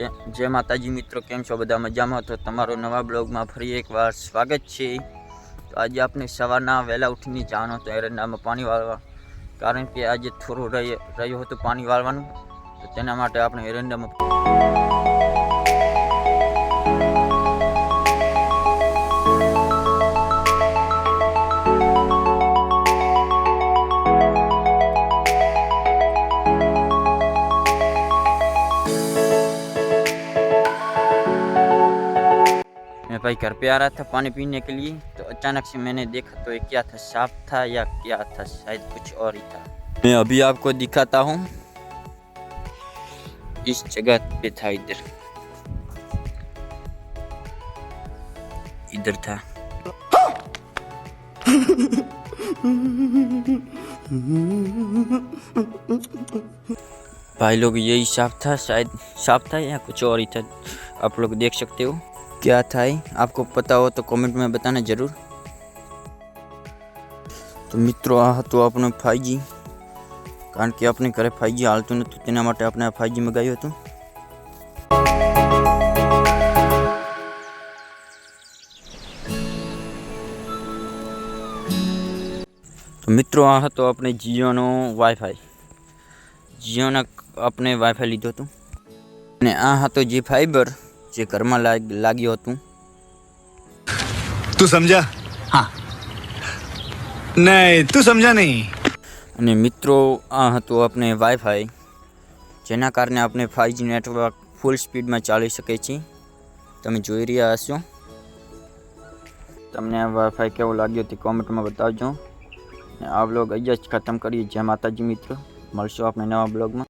जय माताजी मित्रों, केम छो बधा मजामां? तो तमारो नवा ब्लॉग में फरी एक बार स्वागत है। तो आज आपने सवारना वहेला उठीने जवानुं तो एरंडामां पाणी वाळवा, कारण के आज थोड़ो रह्यो हतो पाणी वाळवानुं, तो तेना माटे आपणे एरंडामां मैं भाई घर पे आ रहा था पानी पीने के लिए, तो अचानक से मैंने देखा तो ये क्या था, सांप था या क्या था, शायद कुछ और ही था। मैं अभी आपको दिखाता हूँ, इस जगह पे था, इधर था। भाई लोग यही सांप था, शायद सांप था या कुछ और ही था, आप लोग देख सकते हो। क्या था ये, आपको पता हो तो कमेंट में बताना जरूर। तो मित्रों आ तो आपने 5G, कारण के अपने घरे 5G हालतुं नतुं, तेना माटे आपणे आ 5G मंगाव्युं हतुं। तो मित्रों आ तो अपने जियोनो वाईफाई, जियोना अपने वाईफाई लीधो हतुं, अने आ हतो जी फाइबर जे घरमां लाग्यो हतुं। तू समझा? हाँ नहीं, तू समझा नहीं। अने मित्रों आ हतो अपने वाईफाई, जेना कारणे आपणे 5G नेटवर्क फूल स्पीड में चाली शके छे। तमे जोई रह्या हशो। तमने आ वाईफाई केवो लाग्यो ते कमेंट में बतावजो। आ ब्लॉग अहींया ज खत्म करीए। जय माताजी मित्रों, मळशुं आपणे नवा ब्लॉग में।